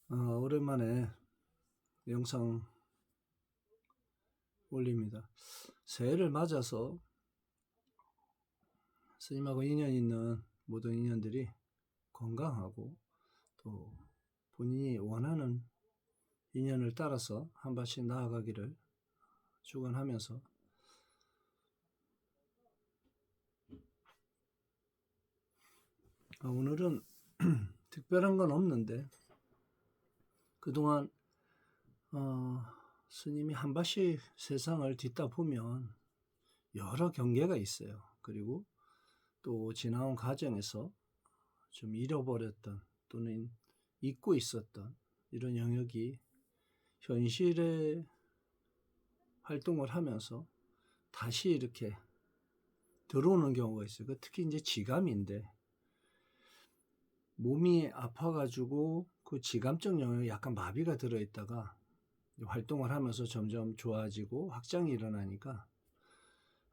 오랜만에 영상 올립니다. 새해를 맞아서 스님하고 인연 있는 모든 인연들이 건강하고 또 본인이 원하는 인연을 따라서 한 발씩 나아가기를 축원하면서 오늘은 특별한 건 없는데 그동안 스님이 한 발씩 세상을 딛다 보면 여러 경계가 있어요. 그리고 또 지나온 과정에서 좀 잃어버렸던 또는 잊고 있었던 이런 영역이 현실에 활동을 하면서 다시 이렇게 들어오는 경우가 있어요. 특히 이제 지감인데 몸이 아파가지고 그 지감적 영역에 약간 마비가 들어있다가 활동을 하면서 점점 좋아지고 확장이 일어나니까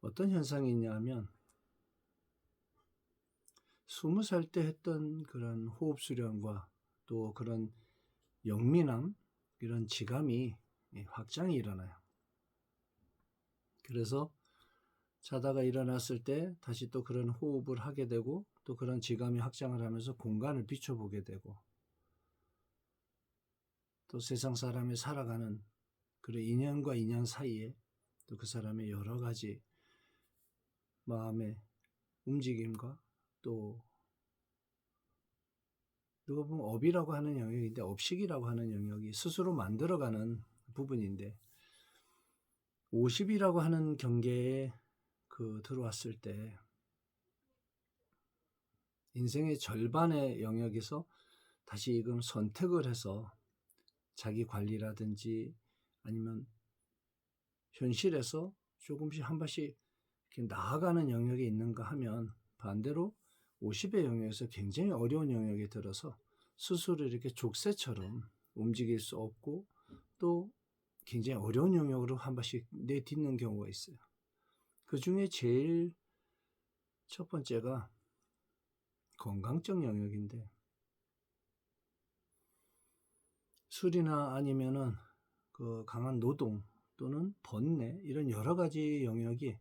어떤 현상이 있냐면 20살 때 했던 그런 호흡 수련과 또 그런 영민함, 이런 지감이 확장이 일어나요. 그래서 자다가 일어났을 때 다시 또 그런 호흡을 하게 되고 또 그런 지감이 확장을 하면서 공간을 비춰보게 되고 또 세상 사람이 살아가는 그런 인연과 인연 사이에 또 그 사람의 여러 가지 마음의 움직임과 또 누가 보면 업이라고 하는 영역인데 업식이라고 하는 영역이 스스로 만들어가는 부분인데 50이라고 하는 경계에 들어왔을 때 인생의 절반의 영역에서 다시금 선택을 해서 자기 관리라든지 아니면 현실에서 조금씩 한 발씩 이렇게 나아가는 영역이 있는가 하면 반대로 50의 영역에서 굉장히 어려운 영역에 들어서 스스로 이렇게 족쇄처럼 움직일 수 없고 또 굉장히 어려운 영역으로 한 발씩 내딛는 경우가 있어요. 그 중에 제일 첫 번째가 건강적 영역인데 술이나 아니면은 그 강한 노동 또는 번뇌 이런 여러 가지 영역이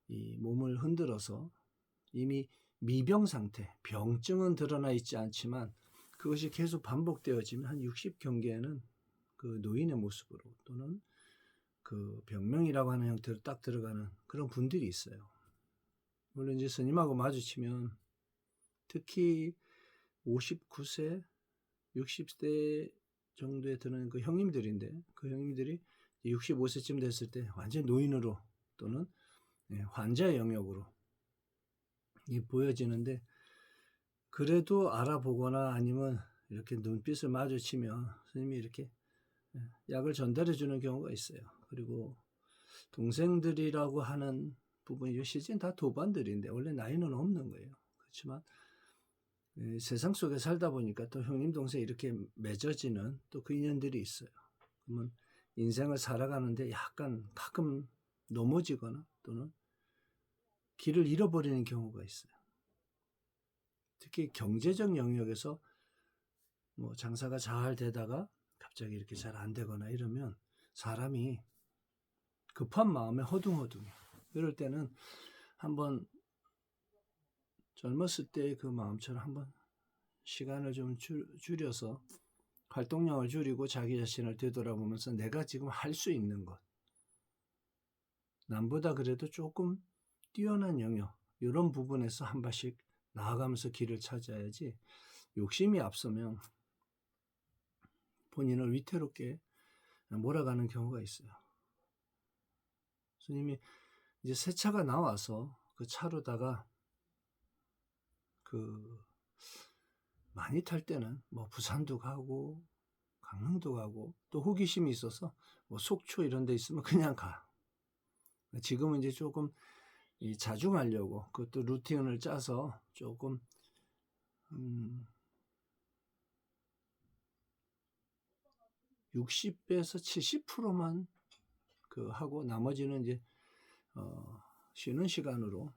이 몸을 흔들어서 이미 미병 상태, 병증은 드러나 있지 않지만 그것이 계속 반복되어지면 한 60 경계에는 그 노인의 모습으로 또는 그 병명이라고 하는 형태로 딱 들어가는 그런 분들이 있어요. 물론 이제 스님하고 마주치면 특히 59세, 60대 정도에 드는 그 형님들인데 그 형님들이 65세쯤 됐을 때 완전 노인으로 또는 환자의 영역으로 보여지는데 그래도 알아보거나 아니면 이렇게 눈빛을 마주치면 스님이 이렇게 약을 전달해 주는 경우가 있어요. 그리고 동생들이라고 하는 부분이 실제는 다 도반들인데 원래 나이는 없는 거예요. 그렇지만 세상 속에 살다 보니까 또 형님 동생 이렇게 맺어지는 또 그 인연들이 있어요. 그러면 인생을 살아가는데 약간 가끔 넘어지거나 또는 길을 잃어버리는 경우가 있어요. 특히 경제적 영역에서 뭐 장사가 잘 되다가 갑자기 이렇게 잘 안 되거나 이러면 사람이 급한 마음에 허둥허둥해. 이럴 때는 한번 젊었을 때 그 마음처럼 한번 시간을 좀 줄여서 활동량을 줄이고 자기 자신을 되돌아보면서 내가 지금 할 수 있는 것, 남보다 그래도 조금 뛰어난 영역, 이런 부분에서 한 발씩 나아가면서 길을 찾아야지 욕심이 앞서면 본인을 위태롭게 몰아가는 경우가 있어요. 스님이 이제 새 차가 나와서 그 차로다가 많이 탈 때는 뭐 부산도 가고 강릉도 가고 또 호기심이 있어서 뭐 속초 이런 데 있으면 그냥 가. 지금은 이제 조금 자중하려고 그것도 루틴을 짜서 조금 60에서 70%만 하고 나머지는 이제 쉬는 시간으로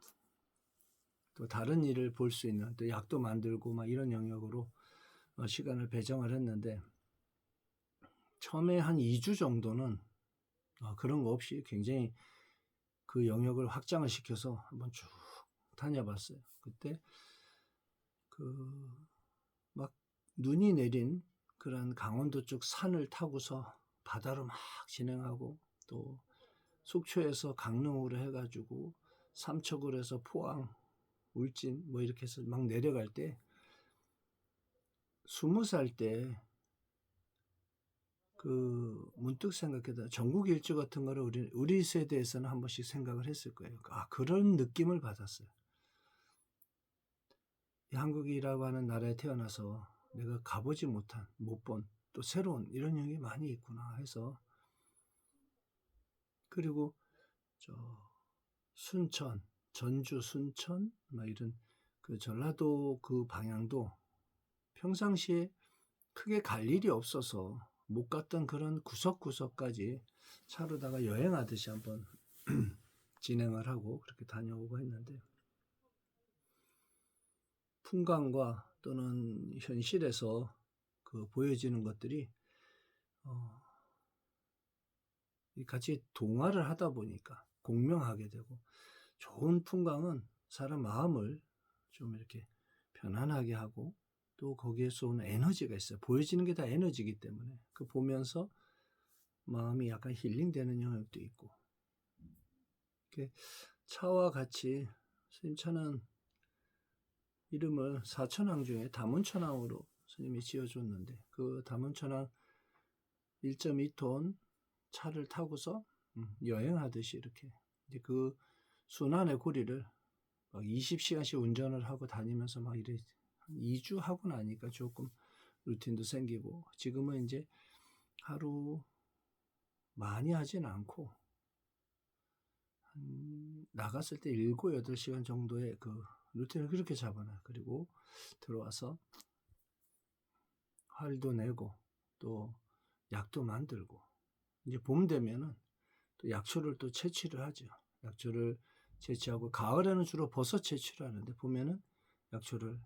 또 다른 일을 볼 수 있는 또 약도 만들고 막 이런 영역으로 시간을 배정을 했는데 처음에 한 2주 정도는 그런 거 없이 굉장히 그 영역을 확장을 시켜서 한번 쭉 다녀봤어요. 그때 막 눈이 내린 그런 강원도 쪽 산을 타고서 바다로 막 진행하고, 또 속초에서 강릉으로 해가지고 삼척으로 해서 포항, 울진 뭐 이렇게 해서 막 내려갈 때 20살 때 문득 생각해다 전국 일주 같은 거를 우리 세대에서는 한 번씩 생각을 했을 거예요. 그런 느낌을 받았어요. 이 한국이라고 하는 나라에 태어나서 내가 가보지 못한, 못 본, 또 새로운 이런 영역이 많이 있구나 해서, 그리고 순천, 전주, 순천 막 이런 전라도 그 방향도 평상시에 크게 갈 일이 없어서 못 갔던 그런 구석구석까지 차로다가 여행하듯이 한번 진행을 하고 그렇게 다녀오고 했는데, 풍광과 또는 현실에서 보여지는 것들이 같이 동화를 하다 보니까 공명하게 되고, 좋은 풍광은 사람 마음을 좀 이렇게 편안하게 하고, 또 거기에서 오는 에너지가 있어요. 보여지는 게 다 에너지이기 때문에 보면서 마음이 약간 힐링되는 영역도 있고, 이렇게 차와 같이, 스님 차는 이름을 사천왕 중에 다문천왕으로 스님이 지어줬는데, 그 다문천왕 1.2톤 차를 타고서 여행하듯이 이렇게 이제 그 순환의 고리를 막 20시간씩 운전을 하고 다니면서 막 이래 2주 하고 나니까 조금 루틴도 생기고, 지금은 이제 하루 많이 하진 않고 나갔을 때 7, 8시간 정도의 루틴을 그렇게 잡아놔요. 그리고 들어와서 활도 내고 또 약도 만들고, 이제 봄 되면은 또 약초를 또 채취를 하죠. 약초를 채취하고, 가을에는 주로 버섯 채취를 하는데 봄에는 약초를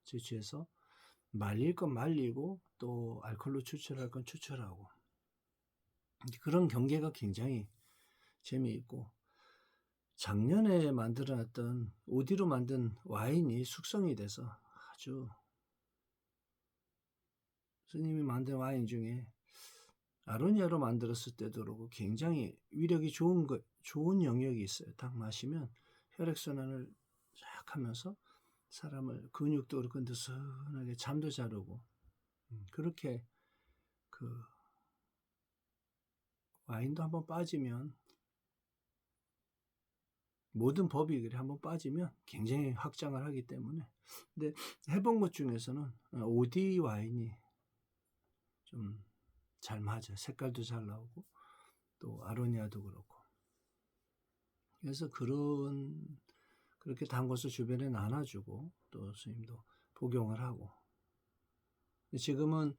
채취해서 말릴 건 말리고 또 알코올로 추출할 건 추출하고, 그런 경계가 굉장히 재미있고, 작년에 만들어놨던 오디로 만든 와인이 숙성이 돼서 아주, 스님이 만든 와인 중에 아로니아로 만들었을 때도 그러고 굉장히 위력이 좋은 영역이 있어요. 딱 마시면 혈액순환을 쫙 하면서 사람을, 근육도 그렇고 느슨하게 잠도 잘 오고, 그렇게 와인도 한번 빠지면, 모든 법이 그래 한번 빠지면 굉장히 확장을 하기 때문에. 근데 해본 것 중에서는 오디 와인이 좀 잘 맞아요. 색깔도 잘 나오고 또 아로니아도 그렇고. 그래서 그렇게 단 것을 주변에 나눠주고, 또 스님도 복용을 하고. 지금은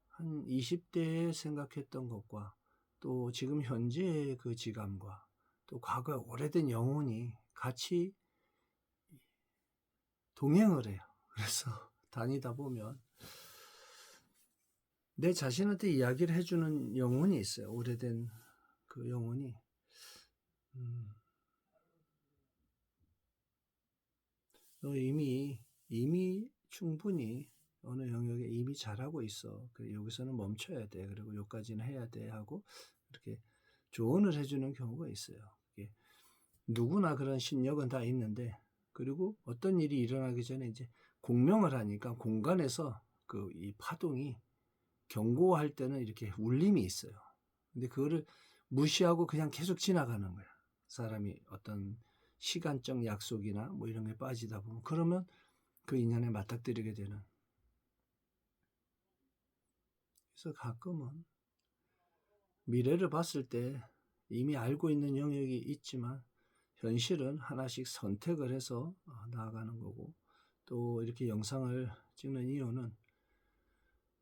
한 20대에 생각했던 것과 또 지금 현재의 지감과 또 과거의 오래된 영혼이 같이 동행을 해요. 그래서 다니다 보면 내 자신한테 이야기를 해주는 영혼이 있어요. 오래된 그 영혼이. 너 이미 충분히 어느 영역에 이미 잘하고 있어. 여기서는 멈춰야 돼. 그리고 여기까지는 해야 돼 하고 이렇게 조언을 해주는 경우가 있어요. 누구나 그런 신력은 다 있는데, 그리고 어떤 일이 일어나기 전에 이제 공명을 하니까 공간에서 이 파동이 경고할 때는 이렇게 울림이 있어요. 근데 그거를 무시하고 그냥 계속 지나가는 거야. 사람이 어떤 시간적 약속이나 뭐 이런 게 빠지다 보면, 그러면 그 인연에 맞닥뜨리게 되는. 그래서 가끔은 미래를 봤을 때 이미 알고 있는 영역이 있지만 현실은 하나씩 선택을 해서 나아가는 거고, 또 이렇게 영상을 찍는 이유는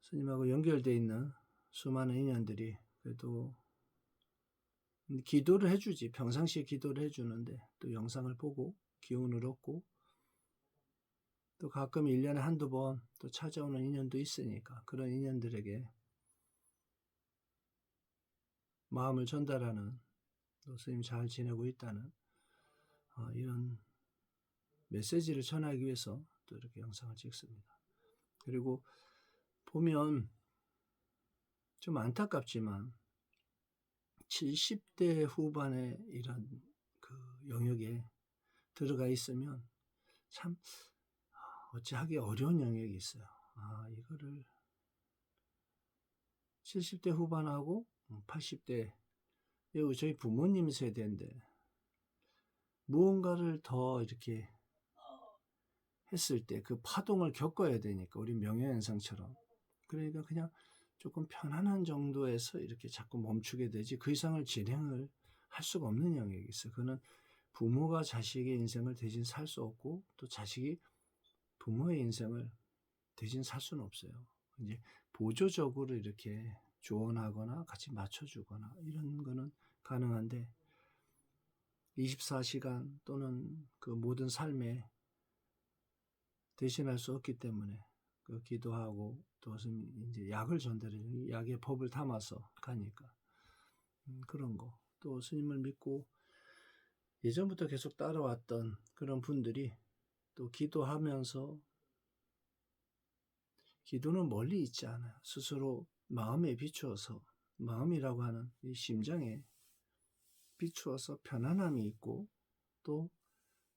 스님하고 연결되어 있는 수많은 인연들이 그래도 기도를 해주지, 평상시에 기도를 해주는데 또 영상을 보고 기운을 얻고, 또 가끔 1년에 한두 번 또 찾아오는 인연도 있으니까 그런 인연들에게 마음을 전달하는, 또 스님 잘 지내고 있다는 이런 메시지를 전하기 위해서 또 이렇게 영상을 찍습니다. 그리고 보면 좀 안타깝지만 70대 후반에 이런 그 영역에 들어가 있으면 참 어찌하기 어려운 영역이 있어요. 이거를 70대 후반하고 80대, 저희 부모님 세대인데 무언가를 더 이렇게 했을 때 그 파동을 겪어야 되니까, 우리 명예현상처럼. 그러니까 그냥 조금 편안한 정도에서 이렇게 자꾸 멈추게 되지 그 이상을 진행을 할 수가 없는 영역이 있어요. 그거는 부모가 자식의 인생을 대신 살 수 없고, 또 자식이 부모의 인생을 대신 살 수는 없어요. 이제 보조적으로 이렇게 조언하거나 같이 맞춰주거나 이런 거는 가능한데, 24시간 또는 그 모든 삶에 대신할 수 없기 때문에 그 기도하고 또 이제 약을 전달해, 약의 법을 담아서 가니까 그런 거. 또 스님을 믿고 예전부터 계속 따라왔던 그런 분들이 또 기도하면서, 기도는 멀리 있지 않아요. 스스로 마음에 비추어서, 마음이라고 하는 이 심장에 비추어서 편안함이 있고, 또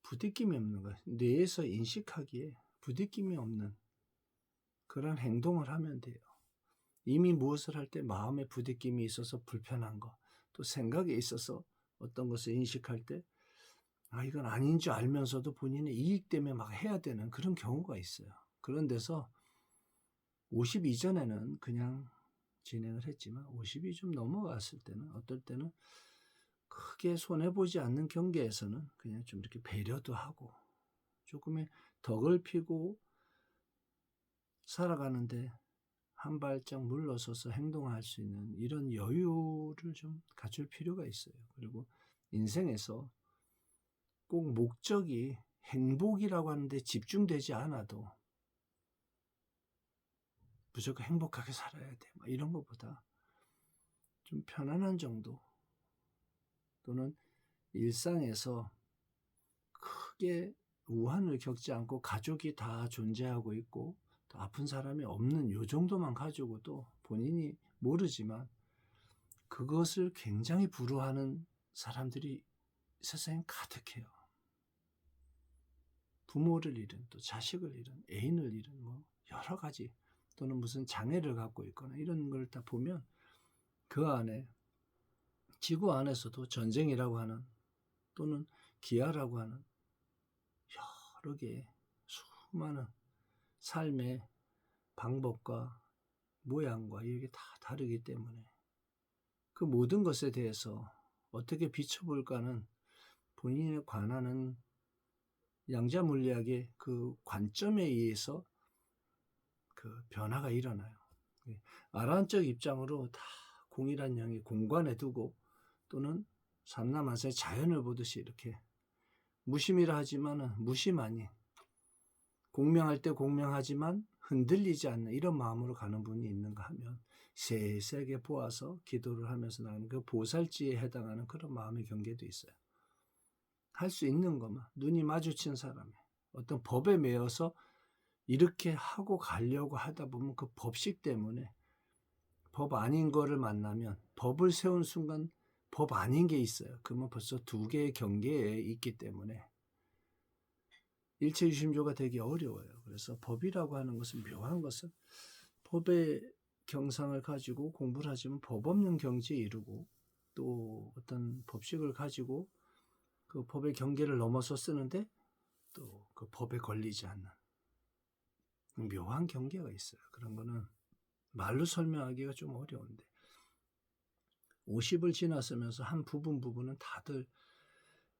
부딪힘이 없는 거예요. 뇌에서 인식하기에 부딪힘이 없는 그런 행동을 하면 돼요. 이미 무엇을 할 때 마음에 부딪힘이 있어서 불편한 거, 또 생각에 있어서 어떤 것을 인식할 때 이건 아닌 줄 알면서도 본인의 이익 때문에 막 해야 되는 그런 경우가 있어요. 그런 데서 50 이전에는 그냥 진행을 했지만 50이 좀 넘어갔을 때는, 어떨 때는 크게 손해보지 않는 경계에서는 그냥 좀 이렇게 배려도 하고 조금의 덕을 피고 살아가는데 한 발짝 물러서서 행동할 수 있는 이런 여유를 좀 갖출 필요가 있어요. 그리고 인생에서 꼭 목적이 행복이라고 하는데 집중되지 않아도 무조건 행복하게 살아야 돼, 이런 것보다 좀 편안한 정도, 또는 일상에서 크게 우환을 겪지 않고 가족이 다 존재하고 있고 또 아픈 사람이 없는 요 정도만 가지고도 본인이 모르지만 그것을 굉장히 부러워하는 사람들이 세상에 가득해요. 부모를 잃은, 또 자식을 잃은, 애인을 잃은, 여러 가지, 또는 무슨 장애를 갖고 있거나 이런 걸 다 보면 그 안에, 지구 안에서도 전쟁이라고 하는, 또는 기아라고 하는 여러 개의 수많은 삶의 방법과 모양과 이게 다 다르기 때문에 그 모든 것에 대해서 어떻게 비춰볼까는 본인에 관하는 양자 물리학의 그 관점에 의해서 그 변화가 일어나요. 아라한적 입장으로 다 공이란 양이 공간에 두고, 또는 삼라만사의 자연을 보듯이 이렇게 무심이라 하지만은 무심 아닌, 공명할 때 공명하지만 흔들리지 않는 이런 마음으로 가는 분이 있는가 하면, 세세하게 보아서 기도를 하면서 나가는 그 보살지에 해당하는 그런 마음의 경계도 있어요. 할 수 있는 것만, 눈이 마주친 사람의 어떤 법에 매여서 이렇게 하고 가려고 하다 보면 그 법식 때문에 법 아닌 거를 만나면, 법을 세운 순간 법 아닌 게 있어요. 그러면 벌써 두 개의 경계에 있기 때문에 일체유심조가 되기 어려워요. 그래서 법이라고 하는 것은, 묘한 것은 법의 경상을 가지고 공부를 하지만 법 없는 경지에 이르고, 또 어떤 법식을 가지고 그 법의 경계를 넘어서 쓰는데 또 그 법에 걸리지 않는 묘한 경계가 있어요. 그런 거는 말로 설명하기가 좀 어려운데, 50을 지났으면서 한 부분은 다들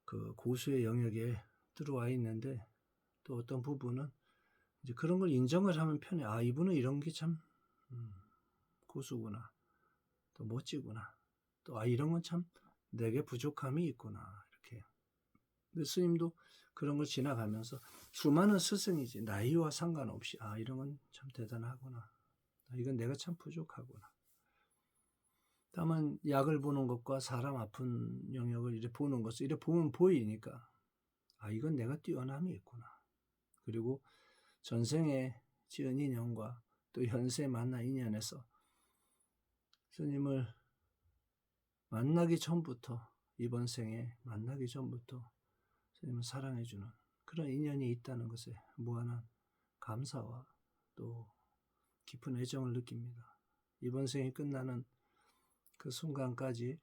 그 고수의 영역에 들어와 있는데, 또 어떤 부분은 이제 그런 걸 인정을 하면 편해. 이분은 이런 게 참 고수구나, 또 멋지구나, 또 이런 건 참 내게 부족함이 있구나, 이렇게. 근데 스님도 그런 걸 지나가면서 수많은 스승이지 나이와 상관없이 이런 건 참 대단하구나. 이건 내가 참 부족하구나. 다만 약을 보는 것과 사람 아픈 영역을 이렇게 보는 것을 이렇게 보면 보이니까 이건 내가 뛰어남이 있구나. 그리고 전생에 지은 인연과 또 현세 만난 인연에서 스님을 만나기 전부터, 이번 생에 만나기 전부터 스님을 사랑해주는 그런 인연이 있다는 것에 무한한 감사와 또 깊은 애정을 느낍니다. 이번 생이 끝나는 그 순간까지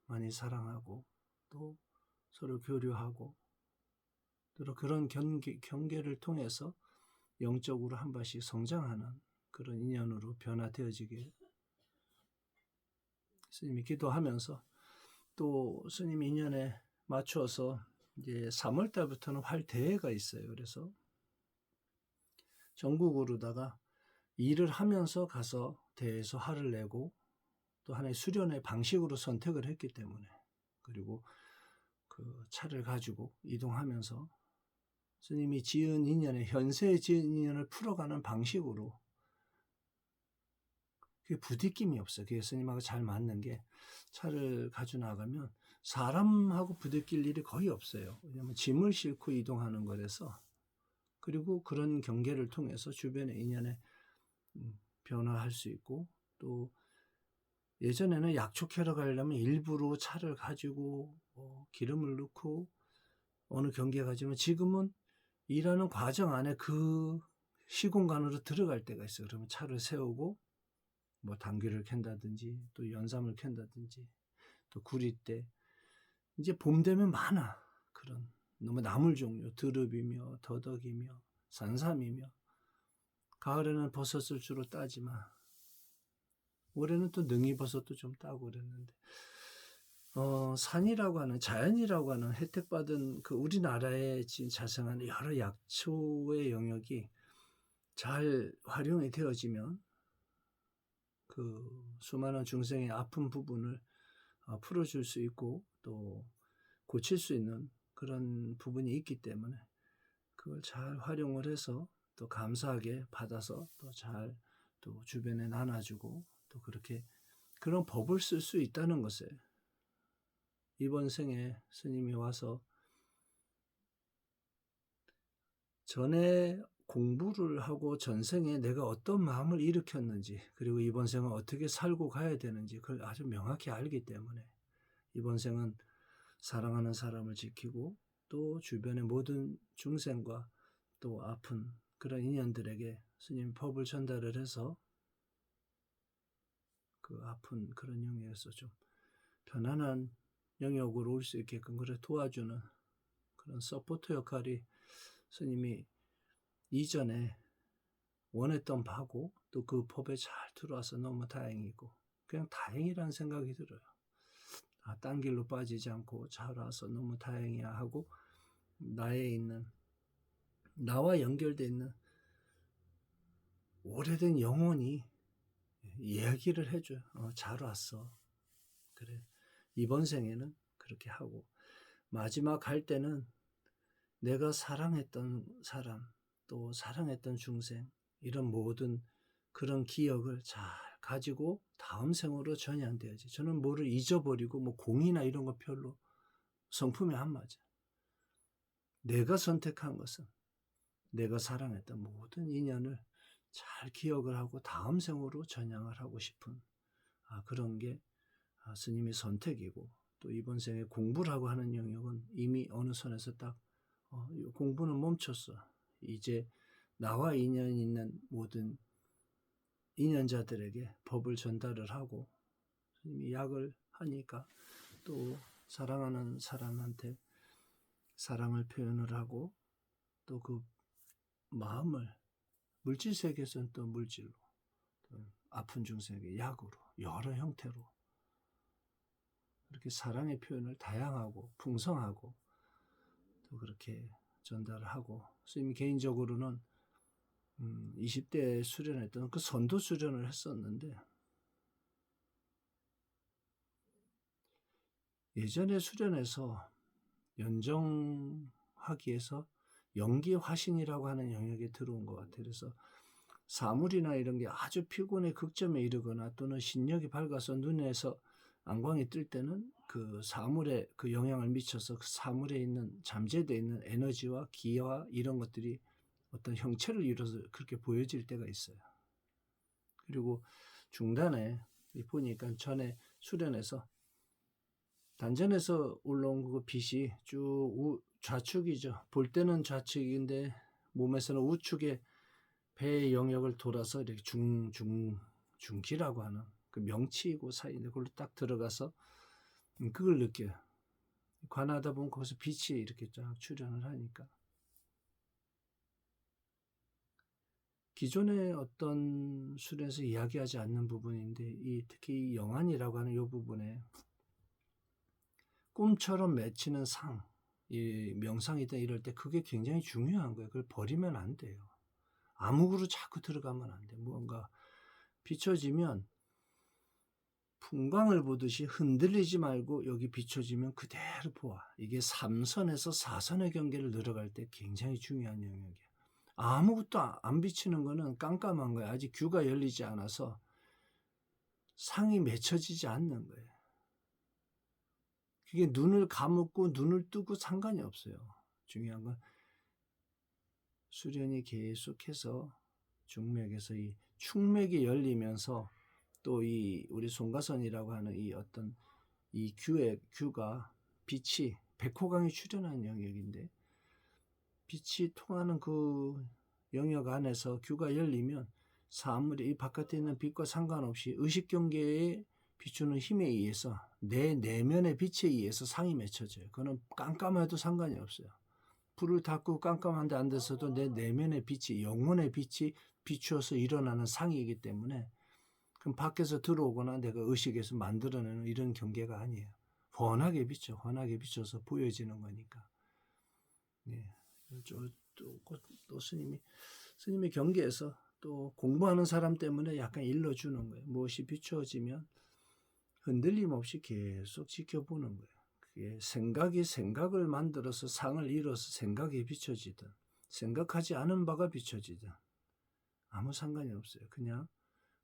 많이 사랑하고 또 서로 교류하고 또 그런 경계를 통해서 영적으로 한 발씩 성장하는 그런 인연으로 변화되어지길 스님이 기도하면서, 또 스님 인연에 맞춰서 이제 3월 달부터는 활대회가 있어요. 그래서 전국으로다가 일을 하면서 가서 대회에서 화를 내고 또 하나의 수련의 방식으로 선택을 했기 때문에, 그리고 그 차를 가지고 이동하면서 스님이 지은 인연의 현세에 지은 인연을 풀어가는 방식으로, 그게 부딪힘이 없어요. 그게 스님하고 잘 맞는 게, 차를 가지고 나가면 사람하고 부딪힐 일이 거의 없어요. 왜냐하면 짐을 싣고 이동하는 거라서. 그리고 그런 경계를 통해서 주변의 인연에 변화할 수 있고, 또 예전에는 약촉하러 가려면 일부러 차를 가지고 기름을 넣고 어느 경계에 가지만, 지금은 일하는 과정 안에 그 시공간으로 들어갈 때가 있어요. 그러면 차를 세우고 뭐 당귀를 캔다든지 또 연삼을 캔다든지 또 구리대, 이제 봄 되면 많아. 그런 너무 나물 종류, 드릅이며 더덕이며 산삼이며, 가을에는 버섯을 주로 따지만 올해는 또 능이버섯도 좀 따고 그랬는데, 산이라고 하는, 자연이라고 하는 혜택받은 그 우리나라에 지금 자생하는 여러 약초의 영역이 잘 활용이 되어지면 그 수많은 중생의 아픈 부분을 풀어줄 수 있고 또 고칠 수 있는 그런 부분이 있기 때문에, 그걸 잘 활용을 해서 또 감사하게 받아서 또 잘 또 주변에 나눠주고, 또 그렇게 그런 법을 쓸 수 있다는 것에, 이번 생에 스님이 와서 전에 공부를 하고 전생에 내가 어떤 마음을 일으켰는지, 그리고 이번 생은 어떻게 살고 가야 되는지 그걸 아주 명확히 알기 때문에, 이번 생은 사랑하는 사람을 지키고 또 주변의 모든 중생과 또 아픈 그런 인연들에게 스님 법을 전달을 해서 그 아픈 그런 영역에서 좀 편안한 영역으로 올 수 있게끔 그래 도와주는 그런 서포트 역할이 스님이 이전에 원했던 바고, 또 그 법에 잘 들어와서 너무 다행이고, 그냥 다행이라는 생각이 들어요. 딴 길로 빠지지 않고 잘 와서 너무 다행이야 하고, 나와 연결되어 있는 오래된 영혼이 이야기를 해줘요. 잘 왔어. 그래. 이번 생에는 그렇게 하고, 마지막 갈 때는 내가 사랑했던 사람, 또 사랑했던 중생, 이런 모든 그런 기억을 잘 가지고 다음 생으로 전환돼야지. 저는 뭐를 잊어버리고 뭐 공이나 이런 거 별로 성품이 안 맞아. 내가 선택한 것은 내가 사랑했던 모든 인연을 잘 기억을 하고 다음 생으로 전향을 하고 싶은 그런 게 스님의 선택이고, 또 이번 생에 공부를 하고 하는 영역은 이미 어느 선에서 딱 공부는 멈췄어. 이제 나와 인연 있는 모든 인연자들에게 법을 전달을 하고, 스님이 약을 하니까 또 사랑하는 사람한테 사랑을 표현을 하고, 또 그 마음을 물질 세계에서는 또 물질로, 또 아픈 중생에게 약으로, 여러 형태로 그렇게 사랑의 표현을 다양하고 풍성하고 또 그렇게 전달을 하고, 스님이 개인적으로는 20대에 수련했던 그 선도 수련을 했었는데, 예전에 수련해서 연정하고 하기 위해서 연기 화신이라고 하는 영역에 들어온 것 같아요. 그래서 사물이나 이런 게 아주 피곤의 극점에 이르거나 또는 신력이 밝아서 눈에서 안광이 뜰 때는 그 사물에 그 영향을 미쳐서 그 사물에 있는 잠재되어 있는 에너지와 기와 이런 것들이 어떤 형체를 이뤄서 그렇게 보여질 때가 있어요. 그리고 중단에 보니까 전에 수련에서 단전에서 올라온 그 빛이 쭉 좌측이죠. 볼 때는 좌측인데 몸에서는 우측에 배의 영역을 돌아서 이렇게 중기라고 하는 그 명치이고 사이인데 그걸로 딱 들어가서 그걸 느껴요. 관하다 보면 거기서 빛이 이렇게 쫙 출현을 하니까 기존의 어떤 수련에서 이야기하지 않는 부분인데 특히 이 영안이라고 하는 이 부분에 꿈처럼 맺히는 상, 이 명상이다 이럴 때 그게 굉장히 중요한 거예요. 그걸 버리면 안 돼요. 암흑으로 자꾸 들어가면 안 돼. 무언가 비춰지면 풍광을 보듯이 흔들리지 말고 여기 비춰지면 그대로 보아. 이게 3선에서 4선의 경계를 늘어갈 때 굉장히 중요한 영역이야. 아무것도 안 비치는 거는 깜깜한 거야. 아직 귀가 열리지 않아서 상이 맺혀지지 않는 거예요. 그게 눈을 감고 눈을 뜨고 상관이 없어요. 중요한 건 수련이 계속해서 중맥에서 이 축맥이 열리면서 또 이 우리 송가선이라고 하는 이 어떤 이 규가 빛이 백호강이 출현한 영역인데 빛이 통하는 그 영역 안에서 규가 열리면 사물이 이 바깥에 있는 빛과 상관없이 의식 경계에 비추는 힘에 의해서 내 내면의 빛에 의해서 상이 맺혀져요. 그거는 깜깜해도 상관이 없어요. 불을 닫고 깜깜한데 안 돼서도 내 내면의 빛이 영혼의 빛이 비추어서 일어나는 상이기 때문에 그럼 밖에서 들어오거나 내가 의식에서 만들어내는 이런 경계가 아니에요. 훤하게 비춰, 훤하게 비춰서 보여지는 거니까. 네. 또 스님의 경계에서 또 공부하는 사람 때문에 약간 일러주는 거예요. 무엇이 비추어지면 흔들림 없이 계속 지켜보는 거예요. 그게 생각이 생각을 만들어서 상을 이뤄서 생각이 비춰지든 생각하지 않은 바가 비춰지든 아무 상관이 없어요. 그냥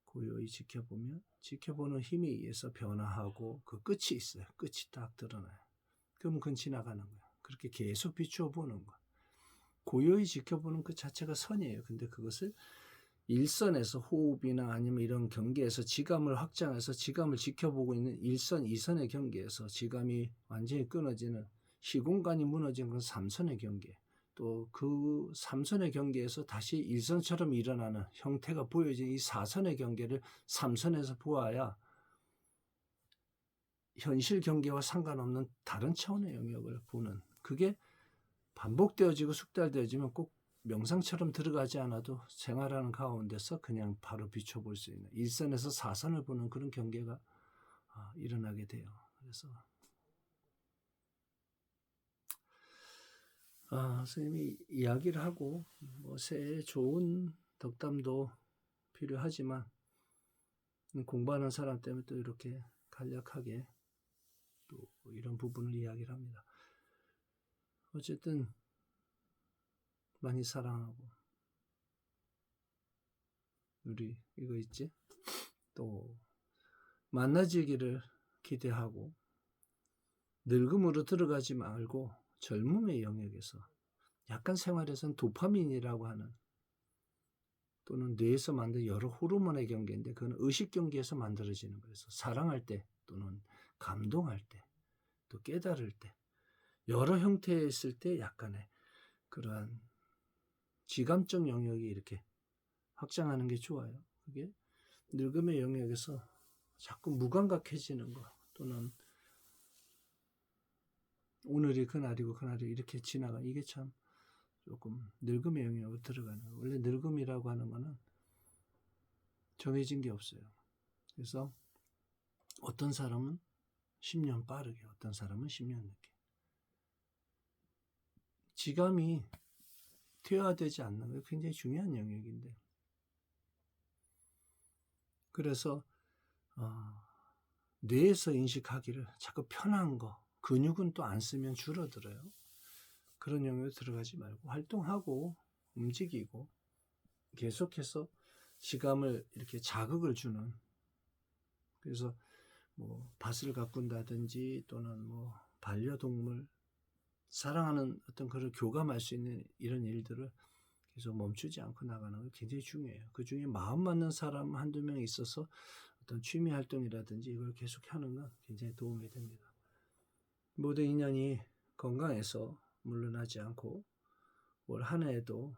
고요히 지켜보면 지켜보는 힘에 의해서 변화하고 그 끝이 있어요. 끝이 딱 드러나요. 그럼 그건 지나가는 거예요. 그렇게 계속 비추어 보는 거. 고요히 지켜보는 그 자체가 선이에요. 근데 그것을 일선에서 호흡이나 아니면 이런 경계에서 지감을 확장해서 지감을 지켜보고 있는 1선, 2선의 경계에서 지감이 완전히 끊어지는 시공간이 무너진 건 3선의 경계. 또 그 3선의 경계에서 다시 1선처럼 일어나는 형태가 보여진 이 4선의 경계를 3선에서 보아야 현실 경계와 상관없는 다른 차원의 영역을 보는 그게 반복되어지고 숙달되어지면 꼭 명상처럼 들어가지 않아도 생활하는 가운데서 그냥 바로 비춰볼 수 있는 1선에서 4선을 보는 그런 경계가 일어나게 돼요. 그래서 선생님이 이야기를 하고 뭐 새해 좋은 덕담도 필요하지만 공부하는 사람 때문에 또 이렇게 간략하게 또 이런 부분을 이야기를 합니다. 어쨌든 많이 사랑하고 우리 이거 있지? 또 만나지기를 기대하고 늙음으로 들어가지 말고 젊음의 영역에서 약간 생활에서는 도파민이라고 하는 또는 뇌에서 만든 여러 호르몬의 경계인데 그건 의식 경계에서 만들어지는 거예요. 사랑할 때 또는 감동할 때 또 깨달을 때 여러 형태에 있을 때 약간의 그러한 지감적 영역이 이렇게 확장하는 게 좋아요. 그게 늙음의 영역에서 자꾸 무감각해지는 거 또는 오늘이 그날이고 그날이 이렇게 지나가 이게 참 조금 늙음의 영역으로 들어가는 거예요. 원래 늙음이라고 하는 거는 정해진 게 없어요. 그래서 어떤 사람은 10년 빠르게 어떤 사람은 10년 늦게 지감이 퇴화되지 않는 게 굉장히 중요한 영역인데 그래서 뇌에서 인식하기를 자꾸 편한 거 근육은 또 안 쓰면 줄어들어요. 그런 영역에 들어가지 말고 활동하고 움직이고 계속해서 지감을 이렇게 자극을 주는, 그래서 뭐 밭을 가꾼다든지 또는 뭐 반려동물, 사랑하는 어떤 그런 교감할 수 있는 이런 일들을 계속 멈추지 않고 나가는 게 굉장히 중요해요. 그 중에 마음 맞는 사람 한두 명 있어서 어떤 취미 활동이라든지 이걸 계속 하는 건 굉장히 도움이 됩니다. 모든 인연이 건강해서 물러나지 않고 올 한 해에도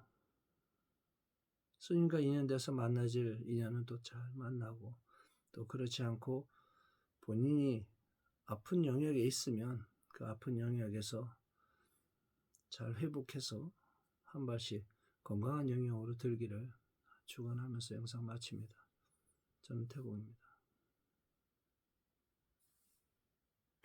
스님과 인연돼서 만나질 인연은 또 잘 만나고, 또 그렇지 않고 본인이 아픈 영역에 있으면 그 아픈 영역에서 잘 회복해서 한 발씩 건강한 영역으로 들기를 축원하면서 영상 마칩니다. 저는 태국입니다.